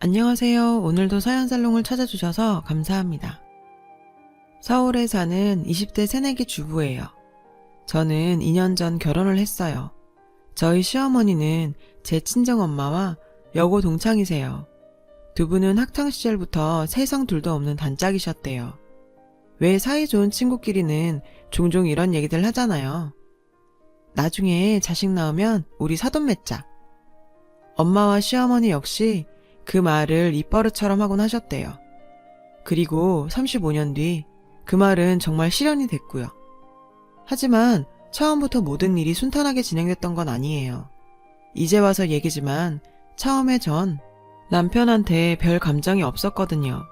안녕하세요. 오늘도 사연살롱을 찾아주셔서 감사합니다. 서울에 사는 20대 새내기 주부예요. 저는 2년 전 결혼을 했어요. 저희 시어머니는 제 친정엄마와 여고 동창이세요. 두 분은 학창시절부터 세상 둘도 없는 단짝이셨대요. 왜 사이 좋은 친구끼리는 종종 이런 얘기들 하잖아요. 나중에 자식 낳으면 우리 사돈 맺자. 엄마와 시어머니 역시 그 말을 입버릇처럼 하곤 하셨대요. 그리고 35년 뒤 그 말은 정말 실현이 됐고요. 하지만 처음부터 모든 일이 순탄하게 진행됐던 건 아니에요. 이제 와서 얘기지만 처음에 전 남편한테 별 감정이 없었거든요.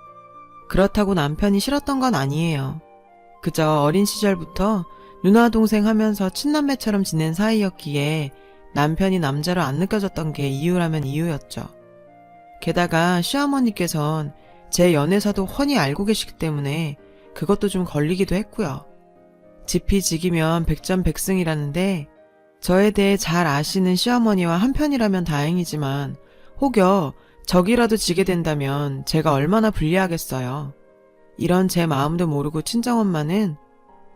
그렇다고 남편이 싫었던 건 아니에요. 그저 어린 시절부터 누나 동생 하면서 친남매처럼 지낸 사이였기에 남편이 남자로 안 느껴졌던 게 이유라면 이유였죠. 게다가 시어머니께선 제 연애사도 훤히 알고 계시기 때문에 그것도 좀 걸리기도 했고요. 지피지기면 백전백승이라는데 저에 대해 잘 아시는 시어머니와 한편이라면 다행이지만 혹여 적이라도 지게 된다면 제가 얼마나 불리하겠어요. 이런 제 마음도 모르고 친정엄마는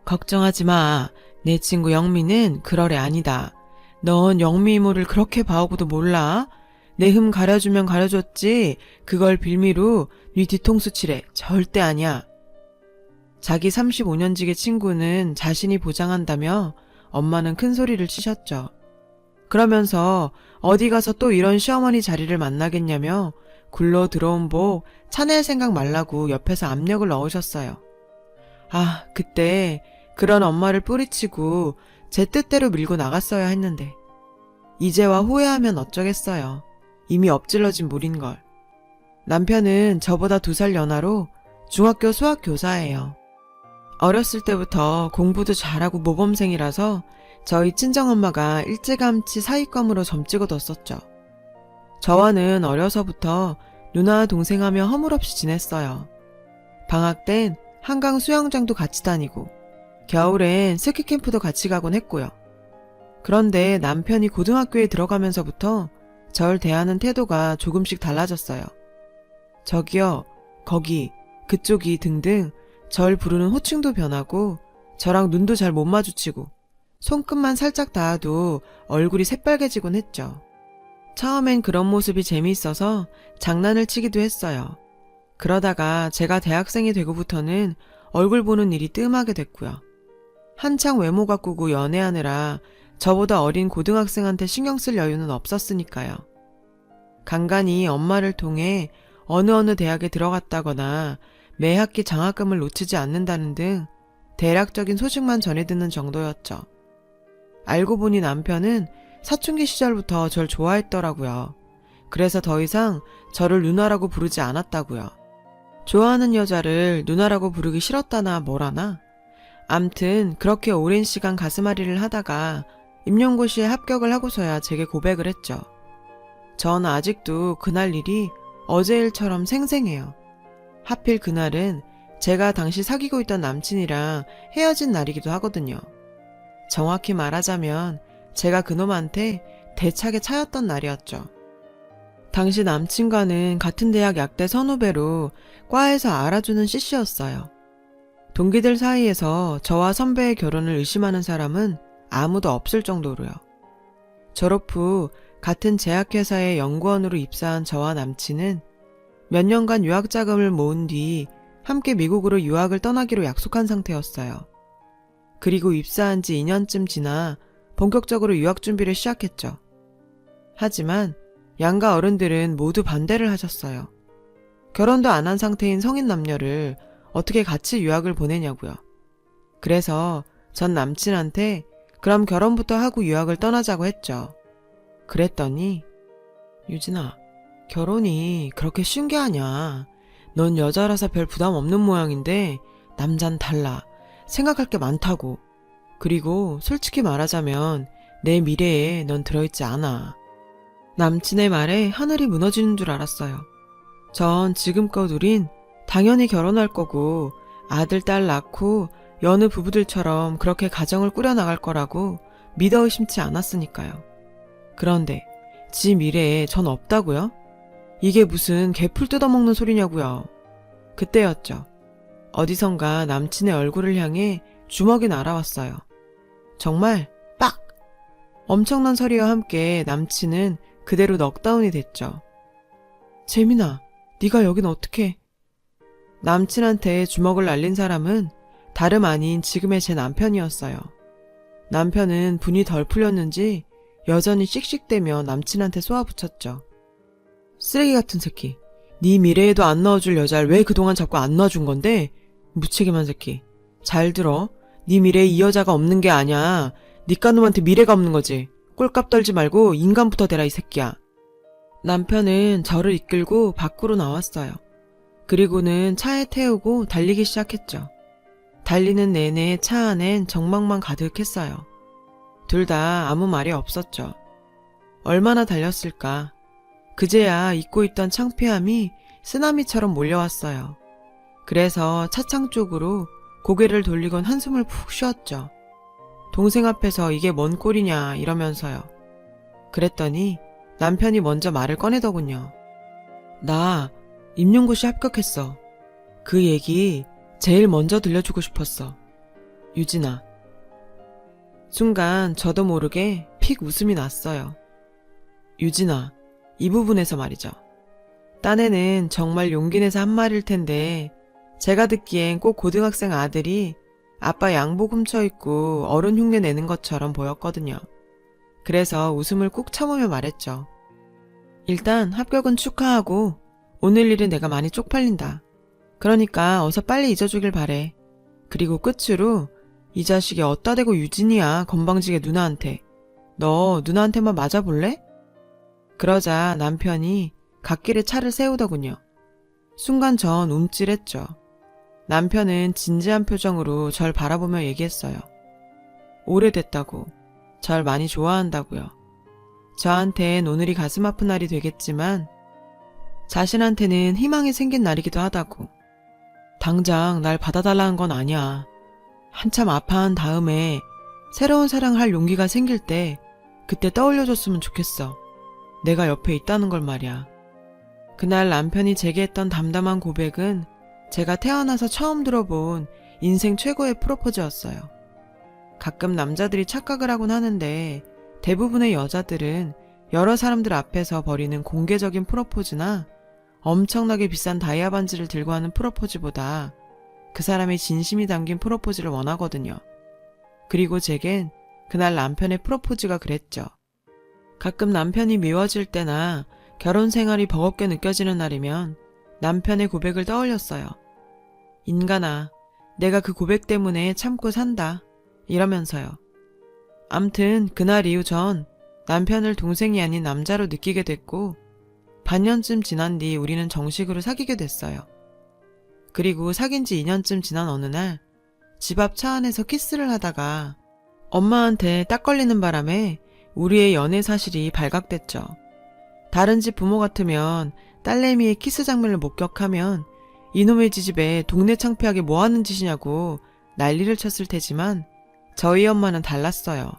걱정하지 마. 내 친구 영미는 그럴 애 아니다. 넌 영미 이모를 그렇게 봐오고도 몰라? 내 흠 가려주면 가려줬지 그걸 빌미로 네 뒤통수 치래. 절대 아니야. 자기 35년지기 친구는 자신이 보장한다며 엄마는 큰 소리를 치셨죠. 그러면서 어디 가서 또 이런 시어머니 자리를 만나겠냐며 굴러 들어온 복 차낼 생각 말라고 옆에서 압력을 넣으셨어요. 아, 그때 그런 엄마를 뿌리치고 제 뜻대로 밀고 나갔어야 했는데 이제와 후회하면 어쩌겠어요. 이미 엎질러진 물인걸. 남편은 저보다 2살 연하로 중학교 수학 교사예요. 어렸을 때부터 공부도 잘하고 모범생이라서 저희 친정엄마가 일찌감치 사위감으로 점 찍어뒀었죠. 저와는 어려서부터 누나 동생하며 허물없이 지냈어요. 방학 땐 한강 수영장도 같이 다니고 겨울엔 스키캠프도 같이 가곤 했고요. 그런데 남편이 고등학교에 들어가면서부터 절 대하는 태도가 조금씩 달라졌어요. 저기요, 거기, 그쪽이 등등 절 부르는 호칭도 변하고 저랑 눈도 잘 못 마주치고 손끝만 살짝 닿아도 얼굴이 새빨개지곤 했죠. 처음엔 그런 모습이 재미있어서 장난을 치기도 했어요. 그러다가 제가 대학생이 되고부터는 얼굴 보는 일이 뜸하게 됐고요. 한창 외모 가꾸고 연애하느라 저보다 어린 고등학생한테 신경 쓸 여유는 없었으니까요. 간간히 엄마를 통해 어느 대학에 들어갔다거나 매 학기 장학금을 놓치지 않는다는 등 대략적인 소식만 전해 듣는 정도였죠. 알고 보니 남편은 사춘기 시절부터 절 좋아했더라고요. 그래서 더 이상 저를 누나라고 부르지 않았다고요. 좋아하는 여자를 누나라고 부르기 싫었다나 뭐라나. 암튼 그렇게 오랜 시간 가슴앓이를 하다가 임용고시에 합격을 하고서야 제게 고백을 했죠. 전 아직도 그날 일이 어제 일처럼 생생해요. 하필 그날은 제가 당시 사귀고 있던 남친이랑 헤어진 날이기도 하거든요. 정확히 말하자면 제가 그놈한테 대차게 차였던 날이었죠. 당시 남친과는 같은 대학 약대 선후배로 과에서 알아주는 CC였어요. 동기들 사이에서 저와 선배의 결혼을 의심하는 사람은 아무도 없을 정도로요. 졸업 후 같은 제약회사의 연구원으로 입사한 저와 남친은 몇 년간 유학자금을 모은 뒤 함께 미국으로 유학을 떠나기로 약속한 상태였어요. 그리고 입사한 지 2년쯤 지나 본격적으로 유학 준비를 시작했죠. 하지만 양가 어른들은 모두 반대를 하셨어요. 결혼도 안 한 상태인 성인 남녀를 어떻게 같이 유학을 보내냐고요. 그래서 전 남친한테 그럼 결혼부터 하고 유학을 떠나자고 했죠. 그랬더니 유진아, 결혼이 그렇게 쉬운 게 아니야. 넌 여자라서 별 부담 없는 모양인데 남잔 달라. 생각할 게 많다고. 그리고 솔직히 말하자면 내 미래에 넌 들어있지 않아. 남친의 말에 하늘이 무너지는 줄 알았어요. 전 지금껏 우린 당연히 결혼할 거고 아들, 딸 낳고 여느 부부들처럼 그렇게 가정을 꾸려나갈 거라고 믿어 의심치 않았으니까요. 그런데 지 미래에 전 없다고요? 이게 무슨 개풀 뜯어먹는 소리냐고요. 그때였죠. 어디선가 남친의 얼굴을 향해 주먹이 날아왔어요. 정말 빡! 엄청난 소리와 함께 남친은 그대로 넉다운이 됐죠. 재민아, 네가 여긴 어떻게? 남친한테 주먹을 날린 사람은 다름 아닌 지금의 제 남편이었어요. 남편은 분이 덜 풀렸는지 여전히 씩씩대며 남친한테 쏘아붙였죠. 쓰레기 같은 새끼. 네 미래에도 안 넣어줄 여자를 왜 그동안 자꾸 안 넣어준 건데? 무책임한 새끼. 잘 들어. 네 미래에 이 여자가 없는 게 아니야. 니까 놈한테 미래가 없는 거지. 꼴값 떨지 말고 인간부터 되라 이 새끼야. 남편은 저를 이끌고 밖으로 나왔어요. 그리고는 차에 태우고 달리기 시작했죠. 달리는 내내 차 안엔 정막만 가득했어요. 둘 다 아무 말이 없었죠. 얼마나 달렸을까. 그제야 잊고 있던 창피함이 쓰나미처럼 몰려왔어요. 그래서 차창 쪽으로 고개를 돌리곤 한숨을 푹 쉬었죠. 동생 앞에서 이게 뭔 꼴이냐 이러면서요. 그랬더니 남편이 먼저 말을 꺼내더군요. 나 임용고시 합격했어. 그 얘기 제일 먼저 들려주고 싶었어. 유진아. 순간 저도 모르게 픽 웃음이 났어요. 유진아, 이 부분에서 말이죠. 딴에는 정말 용기 내서 한 말일 텐데 제가 듣기엔 꼭 고등학생 아들이 아빠 양복 훔쳐입고 어른 흉내 내는 것처럼 보였거든요. 그래서 웃음을 꾹 참으며 말했죠. 일단 합격은 축하하고 오늘 일은 내가 많이 쪽팔린다. 그러니까 어서 빨리 잊어주길 바래. 그리고 끝으로 이 자식이 어따 대고 유진이야 건방지게 누나한테. 너 누나한테만 맞아볼래? 그러자 남편이 갓길에 차를 세우더군요. 순간 전 움찔했죠. 남편은 진지한 표정으로 절 바라보며 얘기했어요. 오래됐다고. 절 많이 좋아한다고요. 저한텐 오늘이 가슴 아픈 날이 되겠지만 자신한테는 희망이 생긴 날이기도 하다고. 당장 날 받아달라는 건 아니야. 한참 아파한 다음에 새로운 사랑할 용기가 생길 때 그때 떠올려줬으면 좋겠어. 내가 옆에 있다는 걸 말이야. 그날 남편이 제게 했던 담담한 고백은 제가 태어나서 처음 들어본 인생 최고의 프로포즈였어요. 가끔 남자들이 착각을 하곤 하는데 대부분의 여자들은 여러 사람들 앞에서 벌이는 공개적인 프로포즈나 엄청나게 비싼 다이아 반지를 들고 하는 프로포즈보다 그 사람의 진심이 담긴 프로포즈를 원하거든요. 그리고 제겐 그날 남편의 프로포즈가 그랬죠. 가끔 남편이 미워질 때나 결혼 생활이 버겁게 느껴지는 날이면 남편의 고백을 떠올렸어요. 인간아, 내가 그 고백 때문에 참고 산다. 이러면서요. 암튼 그날 이후 전 남편을 동생이 아닌 남자로 느끼게 됐고 반년쯤 지난 뒤 우리는 정식으로 사귀게 됐어요. 그리고 사귄 지 2년쯤 지난 어느 날 집 앞 차 안에서 키스를 하다가 엄마한테 딱 걸리는 바람에 우리의 연애 사실이 발각됐죠. 다른 집 부모 같으면 딸내미의 키스 장면을 목격하면 이놈의 지집에 동네 창피하게 뭐하는 짓이냐고 난리를 쳤을 테지만 저희 엄마는 달랐어요.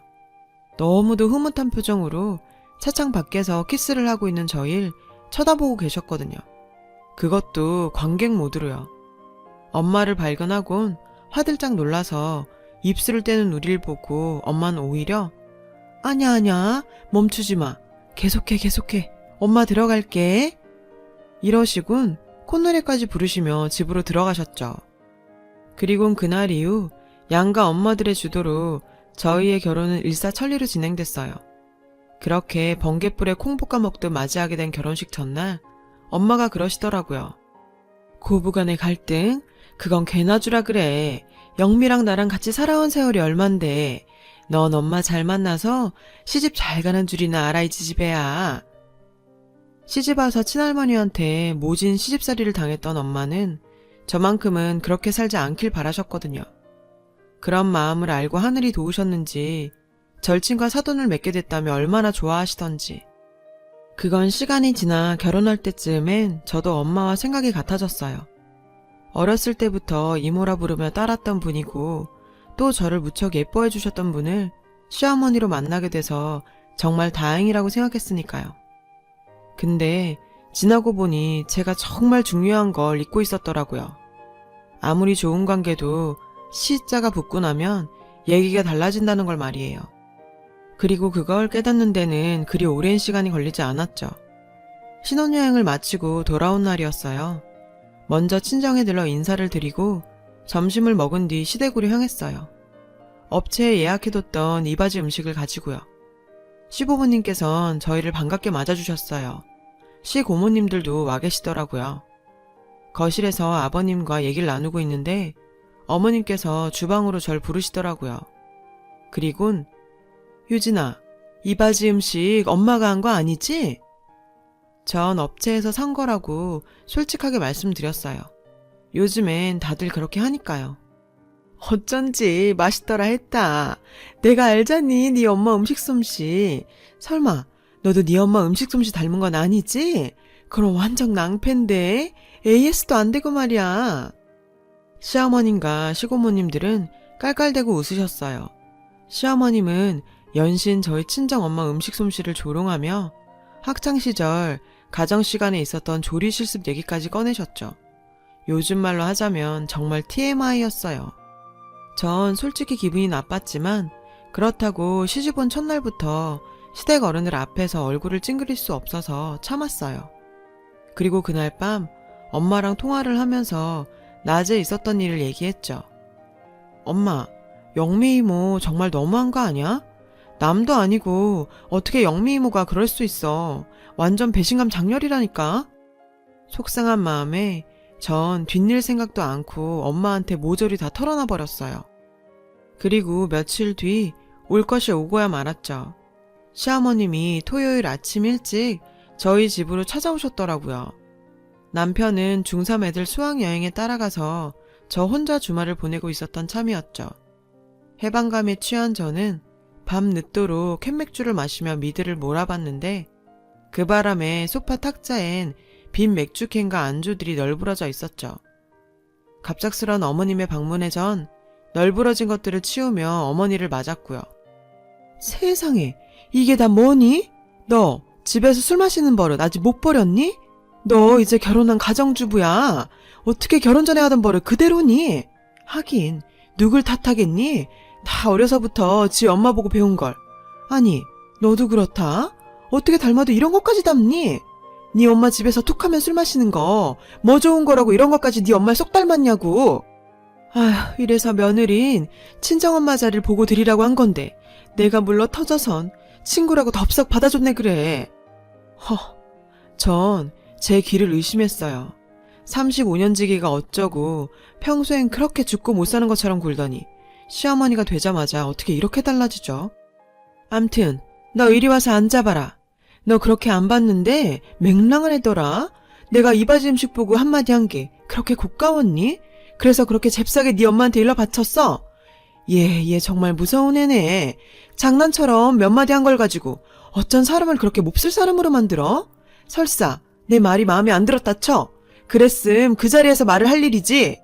너무도 흐뭇한 표정으로 차창 밖에서 키스를 하고 있는 저희를 쳐다보고 계셨거든요. 그것도 관객 모드로요. 엄마를 발견하곤 화들짝 놀라서 입술을 떼는 우리를 보고 엄마는 오히려 아냐 멈추지 마. 계속해. 엄마 들어갈게. 이러시군 콧노래까지 부르시며 집으로 들어가셨죠. 그리곤 그날 이후 양가 엄마들의 주도로 저희의 결혼은 일사천리로 진행됐어요. 그렇게 번갯불에 콩 볶아 먹듯 맞이하게 된 결혼식 전날 엄마가 그러시더라고요. 고부간의 갈등? 그건 개나 주라 그래. 영미랑 나랑 같이 살아온 세월이 얼만데 넌 엄마 잘 만나서 시집 잘 가는 줄이나 알아 이 지지배야. 시집 와서 친할머니한테 모진 시집살이를 당했던 엄마는 저만큼은 그렇게 살지 않길 바라셨거든요. 그런 마음을 알고 하늘이 도우셨는지 절친과 사돈을 맺게 됐다며 얼마나 좋아하시던지. 그건 시간이 지나 결혼할 때쯤엔 저도 엄마와 생각이 같아졌어요. 어렸을 때부터 이모라 부르며 따랐던 분이고 또 저를 무척 예뻐해 주셨던 분을 시어머니로 만나게 돼서 정말 다행이라고 생각했으니까요. 근데 지나고 보니 제가 정말 중요한 걸 잊고 있었더라고요. 아무리 좋은 관계도 시자가 붙고 나면 얘기가 달라진다는 걸 말이에요. 그리고 그걸 깨닫는 데는 그리 오랜 시간이 걸리지 않았죠. 신혼여행을 마치고 돌아온 날이었어요. 먼저 친정에 들러 인사를 드리고 점심을 먹은 뒤 시댁으로 향했어요. 업체에 예약해뒀던 이바지 음식을 가지고요. 시부모님께선 저희를 반갑게 맞아주셨어요. 시고모님들도 와 계시더라고요. 거실에서 아버님과 얘기를 나누고 있는데 어머님께서 주방으로 절 부르시더라고요. 그리곤 유진아, 이바지 음식 엄마가 한 거 아니지? 전 업체에서 산 거라고 솔직하게 말씀드렸어요. 요즘엔 다들 그렇게 하니까요. 어쩐지 맛있더라 했다. 내가 알잖니, 네 엄마 음식 솜씨. 설마 너도 네 엄마 음식 솜씨 닮은 건 아니지? 그럼 완전 낭패인데 AS도 안 되고 말이야. 시어머님과 시고모님들은 깔깔대고 웃으셨어요. 시어머님은 연신 저희 친정엄마 음식 솜씨를 조롱하며 학창시절 가정시간에 있었던 조리 실습 얘기까지 꺼내셨죠. 요즘 말로 하자면 정말 TMI였어요. 전 솔직히 기분이 나빴지만 그렇다고 시집온 첫날부터 시댁 어른들 앞에서 얼굴을 찡그릴 수 없어서 참았어요. 그리고 그날 밤 엄마랑 통화를 하면서 낮에 있었던 일을 얘기했죠. 엄마, 영미 이모 정말 너무한 거 아니야? 남도 아니고 어떻게 영미 이모가 그럴 수 있어. 완전 배신감 장렬이라니까. 속상한 마음에 전 뒷일 생각도 않고 엄마한테 모조리 다 털어놔 버렸어요. 그리고 며칠 뒤 올 것이 오고야 말았죠. 시어머님이 토요일 아침 일찍 저희 집으로 찾아오셨더라고요. 남편은 중3 애들 수학여행에 따라가서 저 혼자 주말을 보내고 있었던 참이었죠. 해방감에 취한 저는 밤 늦도록 캔맥주를 마시며 미드를 몰아봤는데 그 바람에 소파 탁자엔 빈 맥주캔과 안주들이 널브러져 있었죠. 갑작스런 어머님의 방문에 전 널브러진 것들을 치우며 어머니를 맞았고요. 세상에, 이게 다 뭐니? 너 집에서 술 마시는 버릇 아직 못 버렸니? 너 이제 결혼한 가정주부야. 어떻게 결혼 전에 하던 버릇 그대로니? 하긴 누굴 탓하겠니? 다 어려서부터 지 엄마 보고 배운 걸. 아니, 너도 그렇다? 어떻게 닮아도 이런 것까지 닮니? 네 엄마 집에서 툭하면 술 마시는 거 뭐 좋은 거라고 이런 것까지 네 엄마를 쏙 닮았냐고. 아휴, 이래서 며느린 친정엄마 자리를 보고 드리라고 한 건데 내가 물러 터져선 친구라고 덥석 받아줬네 그래. 전 제 귀를 의심했어요. 35년지기가 어쩌고 평소엔 그렇게 죽고 못 사는 것처럼 굴더니 시어머니가 되자마자 어떻게 이렇게 달라지죠? 암튼 너 이리 와서 앉아봐라. 너 그렇게 안 봤는데 맹랑을 했더라. 내가 이바지 음식 보고 한마디 한 게 그렇게 고가웠니? 그래서 그렇게 잽싸게 네 엄마한테 일러 바쳤어? 얘 정말 무서운 애네. 장난처럼 몇 마디 한 걸 가지고 어쩐 사람을 그렇게 몹쓸 사람으로 만들어? 설사 내 말이 마음에 안 들었다 쳐. 그랬음 그 자리에서 말을 할 일이지.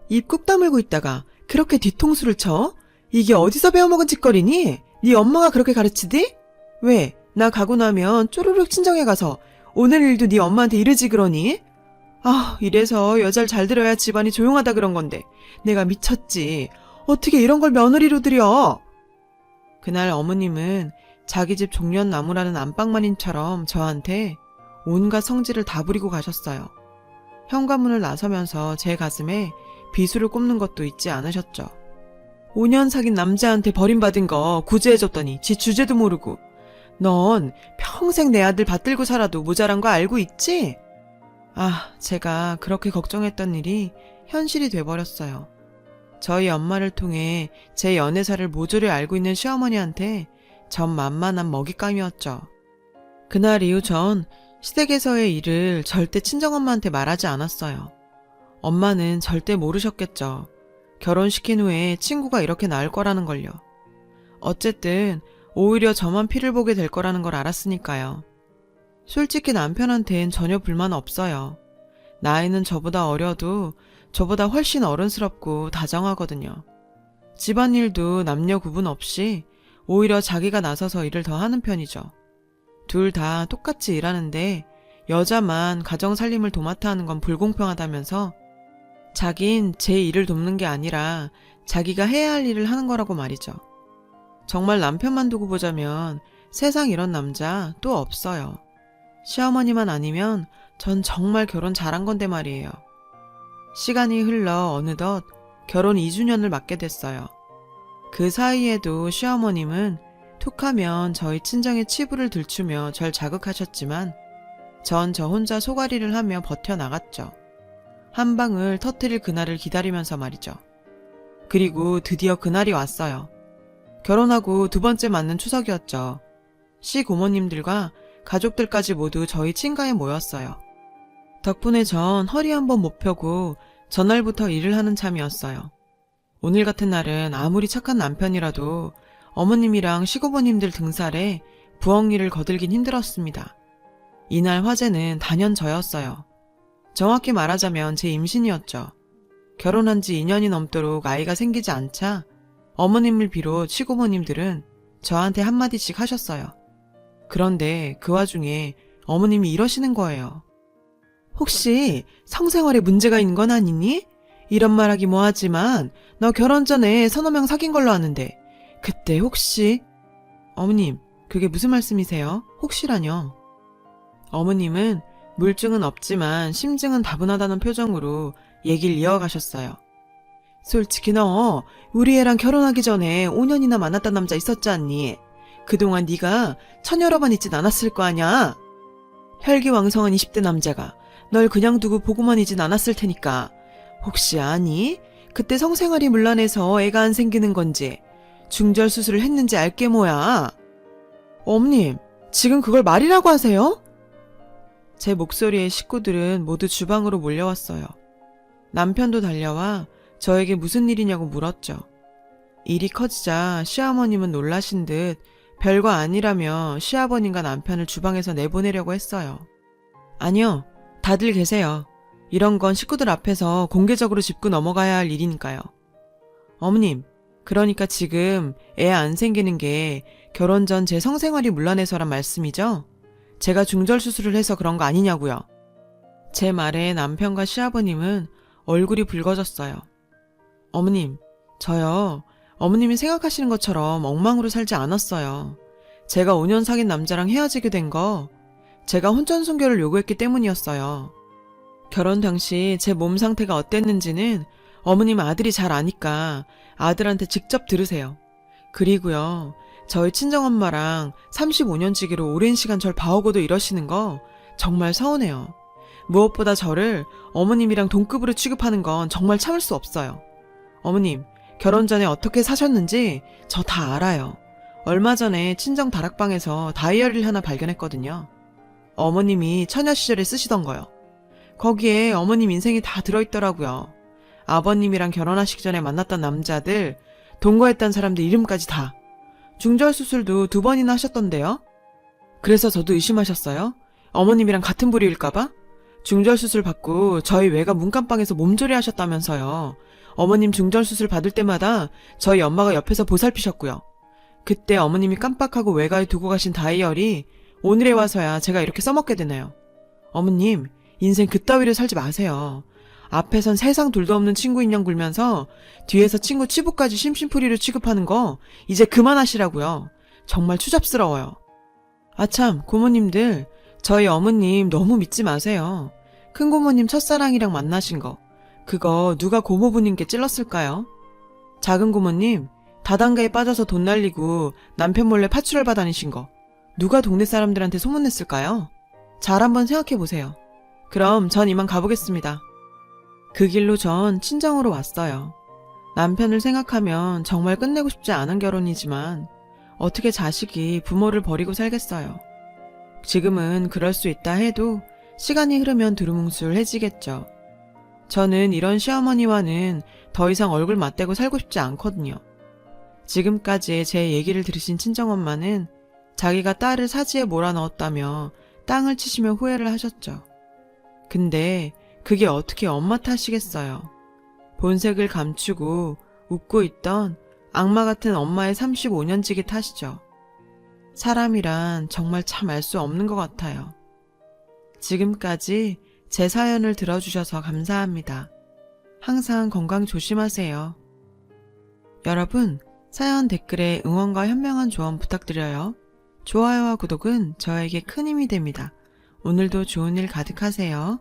입 꾹 다물고 있다가 그렇게 뒤통수를 쳐? 이게 어디서 배워먹은 짓거리니? 네 엄마가 그렇게 가르치디? 왜? 나 가고 나면 쪼르륵 친정에 가서 오늘 일도 네 엄마한테 이르지 그러니? 아, 이래서 여자를 잘 들어야 집안이 조용하다 그런 건데 내가 미쳤지. 어떻게 이런 걸 며느리로 들여? 그날 어머님은 자기 집 종려나무라는 안방마님처럼 저한테 온갖 성질을 다 부리고 가셨어요. 현관문을 나서면서 제 가슴에 비수를 꼽는 것도 잊지 않으셨죠. 5년 사귄 남자한테 버림받은 거 구제해줬더니 지 주제도 모르고 넌 평생 내 아들 받들고 살아도 모자란 거 알고 있지? 아, 제가 그렇게 걱정했던 일이 현실이 돼버렸어요. 저희 엄마를 통해 제 연애사를 모조리 알고 있는 시어머니한테 전 만만한 먹잇감이었죠. 그날 이후 전 시댁에서의 일을 절대 친정엄마한테 말하지 않았어요. 엄마는 절대 모르셨겠죠. 결혼시킨 후에 친구가 이렇게 나을 거라는 걸요. 어쨌든 오히려 저만 피를 보게 될 거라는 걸 알았으니까요. 솔직히 남편한텐 전혀 불만 없어요. 나이는 저보다 어려도 저보다 훨씬 어른스럽고 다정하거든요. 집안일도 남녀 구분 없이 오히려 자기가 나서서 일을 더 하는 편이죠. 둘 다 똑같이 일하는데 여자만 가정 살림을 도맡아 하는 건 불공평하다면서 자긴 제 일을 돕는 게 아니라 자기가 해야 할 일을 하는 거라고 말이죠. 정말 남편만 두고 보자면 세상 이런 남자 또 없어요. 시어머니만 아니면 전 정말 결혼 잘한 건데 말이에요. 시간이 흘러 어느덧 결혼 2주년을 맞게 됐어요. 그 사이에도 시어머님은 툭하면 저희 친정의 치부를 들추며 절 자극하셨지만 전 저 혼자 소가리를 하며 버텨나갔죠. 한 방을 터뜨릴 그날을 기다리면서 말이죠. 그리고 드디어 그날이 왔어요. 결혼하고 두 번째 맞는 추석이었죠. 시 고모님들과 가족들까지 모두 저희 친가에 모였어요. 덕분에 전 허리 한번 못 펴고 전날부터 일을 하는 참이었어요. 오늘 같은 날은 아무리 착한 남편이라도 어머님이랑 시고모님들 등살에 부엌 일을 거들긴 힘들었습니다. 이날 화제는 단연 저였어요. 정확히 말하자면 제 임신이었죠. 결혼한 지 2년이 넘도록 아이가 생기지 않자 어머님을 비롯 시고모님들은 저한테 한마디씩 하셨어요. 그런데 그 와중에 어머님이 이러시는 거예요. 혹시 성생활에 문제가 있는 건 아니니? 이런 말하기 뭐하지만 너 결혼 전에 서너 명 사귄 걸로 아는데 그때 혹시... 어머님, 그게 무슨 말씀이세요? 혹시라뇨? 어머님은 물증은 없지만 심증은 다분하다는 표정으로 얘기를 이어가셨어요. 솔직히 너 우리 애랑 결혼하기 전에 5년이나 만났던 남자 있었지 않니? 그동안 네가 처녀로만 있진 않았을 거 아냐? 혈기왕성한 20대 남자가 널 그냥 두고 보고만 있진 않았을 테니까 혹시 아니? 그때 성생활이 문란해서 애가 안 생기는 건지 중절 수술을 했는지 알게 뭐야? 어머님, 지금 그걸 말이라고 하세요? 제 목소리에 식구들은 모두 주방으로 몰려왔어요. 남편도 달려와 저에게 무슨 일이냐고 물었죠. 일이 커지자 시어머님은 놀라신 듯 별거 아니라며 시아버님과 남편을 주방에서 내보내려고 했어요. 아니요, 다들 계세요. 이런 건 식구들 앞에서 공개적으로 짚고 넘어가야 할 일이니까요. 어머님, 그러니까 지금 애 안 생기는 게 결혼 전 제 성생활이 문란해서란 말씀이죠? 제가 중절수술을 해서 그런 거 아니냐고요. 제 말에 남편과 시아버님은 얼굴이 붉어졌어요. 어머님, 저요. 어머님이 생각하시는 것처럼 엉망으로 살지 않았어요. 제가 5년 사귄 남자랑 헤어지게 된 거 제가 혼전순결을 요구했기 때문이었어요. 결혼 당시 제 몸 상태가 어땠는지는 어머님 아들이 잘 아니까 아들한테 직접 들으세요. 그리고요, 저희 친정엄마랑 35년지기로 오랜 시간 절 봐오고도 이러시는 거 정말 서운해요. 무엇보다 저를 어머님이랑 동급으로 취급하는 건 정말 참을 수 없어요. 어머님, 결혼 전에 어떻게 사셨는지 저 다 알아요. 얼마 전에 친정 다락방에서 다이어리를 하나 발견했거든요. 어머님이 처녀 시절에 쓰시던 거요. 거기에 어머님 인생이 다 들어있더라고요. 아버님이랑 결혼하시기 전에 만났던 남자들, 동거했던 사람들 이름까지 다. 중절수술도 2번이나 하셨던데요. 그래서 저도 의심하셨어요. 어머님이랑 같은 부류일까봐? 중절수술 받고 저희 외가 문간방에서 몸조리 하셨다면서요. 어머님 중절수술 받을 때마다 저희 엄마가 옆에서 보살피셨고요. 그때 어머님이 깜빡하고 외가에 두고 가신 다이어리 오늘에 와서야 제가 이렇게 써먹게 되네요. 어머님, 인생 그따위로 살지 마세요. 앞에선 세상 둘도 없는 친구 인형 굴면서 뒤에서 친구 치부까지 심심풀이로 취급하는 거 이제 그만하시라고요. 정말 추잡스러워요. 아참, 고모님들, 저희 어머님 너무 믿지 마세요. 큰고모님 첫사랑이랑 만나신 거 그거 누가 고모부님께 찔렀을까요? 작은 고모님 다단계에 빠져서 돈 날리고 남편 몰래 파출을 다니신 거 누가 동네 사람들한테 소문냈을까요? 잘 한번 생각해보세요. 그럼 전 이만 가보겠습니다. 그 길로 전 친정으로 왔어요. 남편을 생각하면 정말 끝내고 싶지 않은 결혼이지만 어떻게 자식이 부모를 버리고 살겠어요. 지금은 그럴 수 있다 해도 시간이 흐르면 두루뭉술해지겠죠. 저는 이런 시어머니와는 더 이상 얼굴 맞대고 살고 싶지 않거든요. 지금까지 제 얘기를 들으신 친정엄마는 자기가 딸을 사지에 몰아넣었다며 땅을 치시며 후회를 하셨죠. 근데 그게 어떻게 엄마 탓이겠어요. 본색을 감추고 웃고 있던 악마 같은 엄마의 35년지기 탓이죠. 사람이란 정말 참 알 수 없는 것 같아요. 지금까지 제 사연을 들어주셔서 감사합니다. 항상 건강 조심하세요. 여러분, 사연 댓글에 응원과 현명한 조언 부탁드려요. 좋아요와 구독은 저에게 큰 힘이 됩니다. 오늘도 좋은 일 가득하세요.